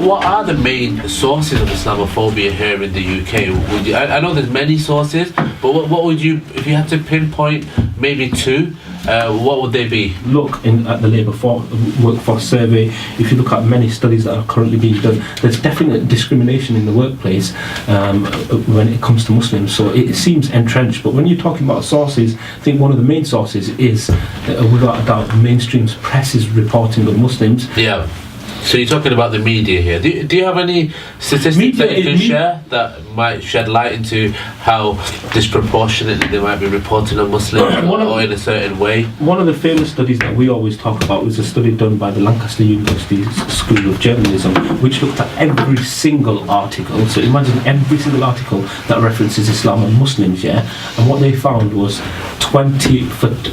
What are the main sources of Islamophobia here in the UK? I know there's many sources, but what would you, if you had to pinpoint maybe two, what would they be? Look at the labour workforce survey. If you look at many studies that are currently being done, there's definite discrimination in the workplace when it comes to Muslims. So it seems entrenched. But when you're talking about sources, I think one of the main sources is, without a doubt, mainstream press's reporting of Muslims. Yeah. So you're talking about the media here. Do you have any statistics that you can share that might shed light into how disproportionately they might be reporting on Muslims or in a certain way? One of the famous studies that we always talk about was a study done by the Lancaster University School of Journalism, which looked at every single article. So imagine every single article that references Islam and Muslims, yeah? And what they found was for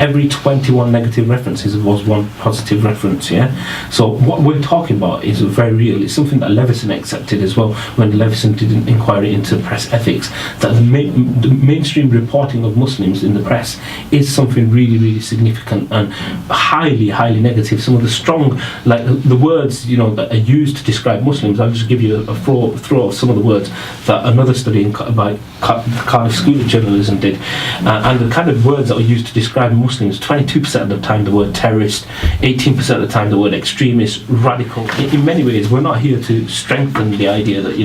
every 21 negative references was one positive reference, yeah? So what we're talking about is very real. It's something that Leveson accepted as well when Leveson did an inquiry into press ethics, that the mainstream reporting of Muslims in the press is something really, really significant and highly, highly negative. Some of the strong, like the words, that are used to describe Muslims, I'll just give you a throw of some of the words that another study by Cardiff School of Journalism did, and the kind of words that were used to describe Muslims: 22% of the time the word terrorist, 18% of the time the word extremist, radical. In many ways, we're not here to strengthen the idea that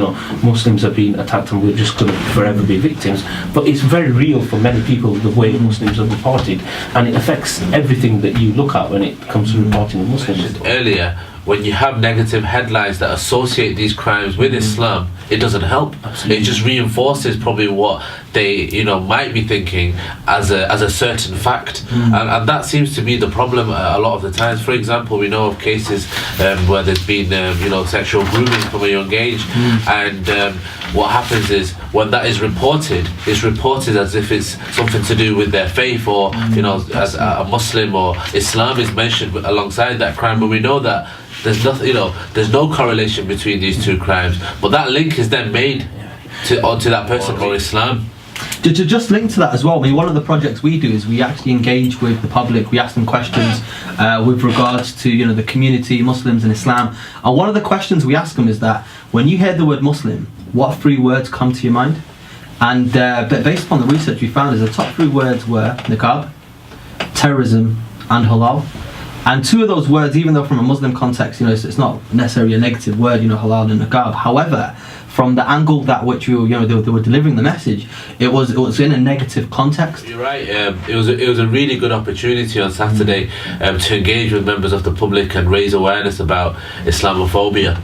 Muslims are being attacked and we're just going to forever be victims, but it's very real for many people the way Muslims are reported, and it affects everything that you look at when it comes to reporting of Muslims. Earlier, when you have negative headlines that associate these crimes with Islam, it doesn't help. Absolutely. It just reinforces probably what they might be thinking as a certain fact, and that seems to be the problem a lot of the times. For example, we know of cases where there's been sexual grooming from a young age, and what happens is when that is reported, it's reported as if it's something to do with their faith, or as a Muslim or Islam is mentioned alongside that crime, but we know that there's nothing, there's no correlation between these two crimes, but that link is then made onto that person or Islam. To just link to that as well, I mean, one of the projects we do is we actually engage with the public. We ask them questions with regards to the community, Muslims and Islam, and one of the questions we ask them is that when you hear the word Muslim, what three words come to your mind? And based upon the research we found, is the top three words were niqab, terrorism and halal. And two of those words, even though from a Muslim context, it's not necessarily a negative word, halal and niqab. However, from the angle that which they were delivering the message, it was in a negative context. You're right. It was a really good opportunity on Saturday to engage with members of the public and raise awareness about Islamophobia.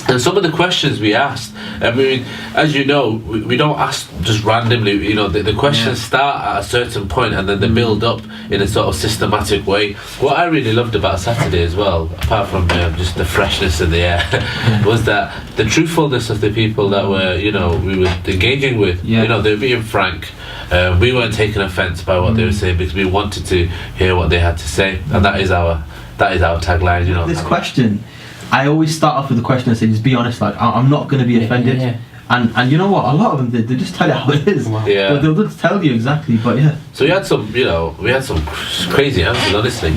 And some of the questions we asked, I mean, as you know, we don't ask just randomly. The questions start at a certain point and then they build up in a sort of systematic way. What I really loved about Saturday as well, apart from just the freshness of the air, was that the truthfulness of the people that we were engaging with. They were being frank. We weren't taking offence by what they were saying because we wanted to hear what they had to say, and that is our tagline. This question, I always start off with the question and say, just be honest, like I'm not going to be offended. Yeah. And you know what? A lot of them they just tell you how it is. Wow. Yeah. They'll just tell you exactly. But yeah. So we had some crazy answers. Honestly,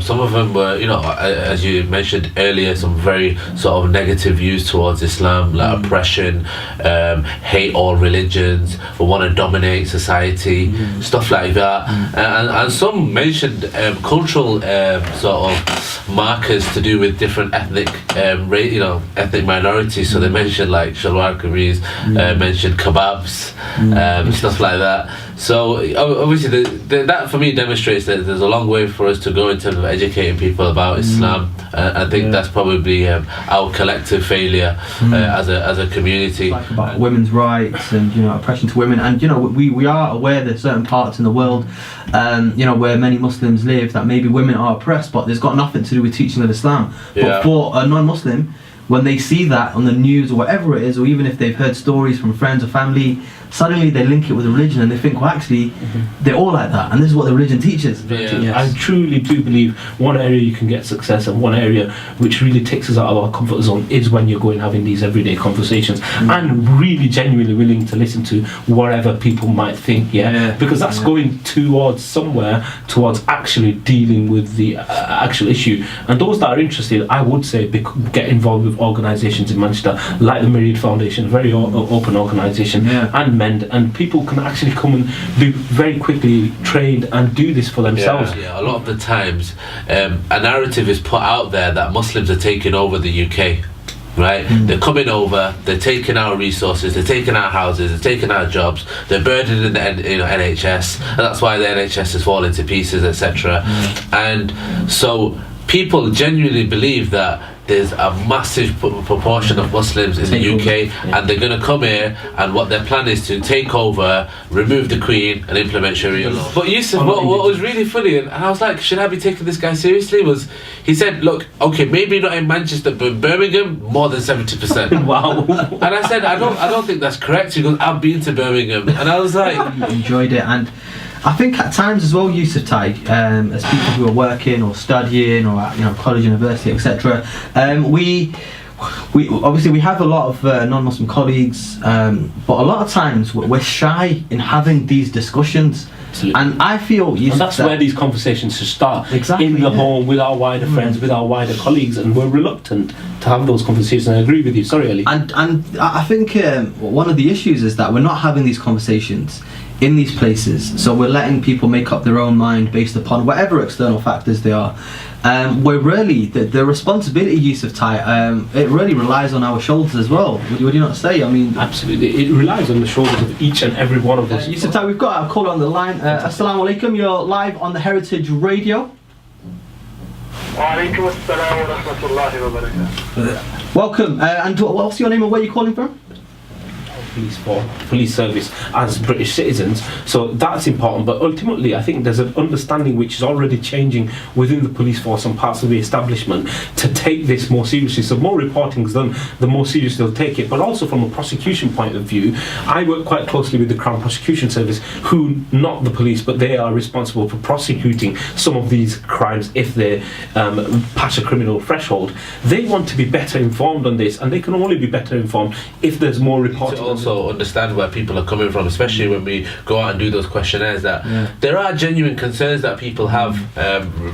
some of them were, as you mentioned earlier, some very sort of negative views towards Islam, like oppression, hate all religions, or want to dominate society, stuff like that. And some mentioned cultural sort of markers to do with different ethnic, ethnic minorities. So they mentioned like shalwar kameez. Mentioned kebabs, stuff like that. So obviously that for me demonstrates that there's a long way for us to go in terms of educating people about Islam. I think that's probably our collective failure as a community. Like about women's rights and oppression to women, and we are aware that certain parts in the world where many Muslims live, that maybe women are oppressed, but there's got nothing to do with teaching of Islam. But for a non-Muslim, when they see that on the news or whatever it is, or even if they've heard stories from friends or family suddenly they link it with religion and they think, well, actually, they're all like that, and this is what the religion teaches. I truly do believe one area you can get success, and one area which really takes us out of our comfort zone, is when you're going having these everyday conversations and really genuinely willing to listen to whatever people might think, because that's going towards somewhere, towards actually dealing with the actual issue. And those that are interested, I would say, get involved with organisations in Manchester like the Myriad Foundation, a very open organisation, and MEND, and people can actually come and be very quickly trained and do this for themselves. A lot of the times a narrative is put out there that Muslims are taking over the UK, right? They're coming over, they're taking our resources, they're taking our houses, they're taking our jobs, they're burdening the NHS, and that's why the NHS is falling to pieces, etc. And so people genuinely believe that there's a massive proportion of Muslims in the UK, and they're going to come here, and what their plan is to take over, remove the Queen, and implement Sharia law. But Yusuf, what was really funny, and I was like, should I be taking this guy seriously? Was he said, look, okay, maybe not in Manchester, but in Birmingham, more than 70%. Wow. And I said, I don't think that's correct. He goes, I've been to Birmingham, and I was like, enjoyed it. And I think at times as well, Yusuf Tai, as people who are working or studying or at, college, university, etc., we obviously we have a lot of non-Muslim colleagues, but a lot of times we're shy in having these discussions. Absolutely. And I feel, Yusuf, and that's where these conversations should start, in the home, with our wider friends, with our wider colleagues, and we're reluctant to have those conversations. I agree with you. Sorry, Ali. And I think one of the issues is that we're not having these conversations in these places, so we're letting people make up their own mind based upon whatever external factors they are. We're really, the responsibility, Yusuf Tai, it really relies on our shoulders as well. Would you not say? I mean, absolutely, it relies on the shoulders of each and every one of us. Yusuf Tai, we've got our caller on the line. Assalamu alaikum, you're live on the Heritage Radio. Wa-alaikum assalam wa rahmatullahi wa barakatuh. Welcome, and what's your name and where are you calling from? Police service as British citizens, so that's important. But ultimately, I think there's an understanding which is already changing within the police force and parts of the establishment to take this more seriously. So more reporting is done, the more seriously they'll take it. But also from a prosecution point of view, I work quite closely with the Crown Prosecution Service, who, not the police, but they are responsible for prosecuting some of these crimes if they pass a criminal threshold. They want to be better informed on this, and they can only be better informed if there's more reporting. Also understand where people are coming from, especially when we go out and do those questionnaires, that there are genuine concerns that people have.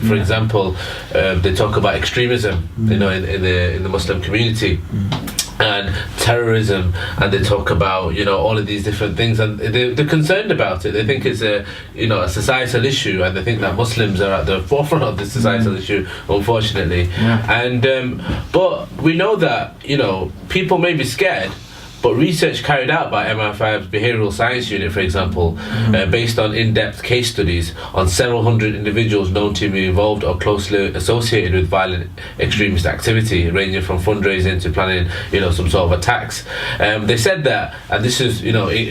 For example, they talk about extremism, in the Muslim community, and terrorism, and they talk about all of these different things, and they're concerned about it. They think it's a societal issue, and they think that Muslims are at the forefront of this societal issue, unfortunately. And but we know that people may be scared. But research carried out by MI5's Behavioural Science Unit, for example, based on in-depth case studies on several hundred individuals known to be involved or closely associated with violent extremist activity, ranging from fundraising to planning, some sort of attacks. They said that, and this is,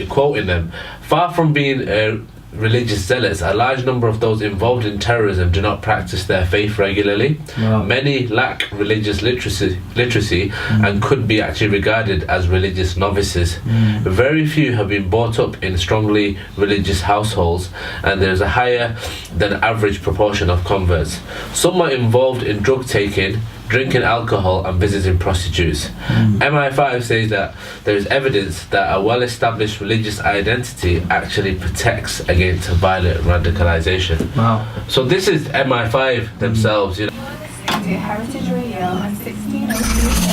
quoting them, far from being religious zealots, a large number of those involved in terrorism do not practice their faith regularly. Many lack religious literacy and could be actually regarded as religious novices. Very few have been brought up in strongly religious households, and there is a higher than average proportion of converts. Some are involved in drug taking, drinking alcohol, and visiting prostitutes. MI5 says that there is evidence that a well-established religious identity actually protects against violent radicalisation. Wow. So this is MI5 themselves. To Heritage Radio on 1603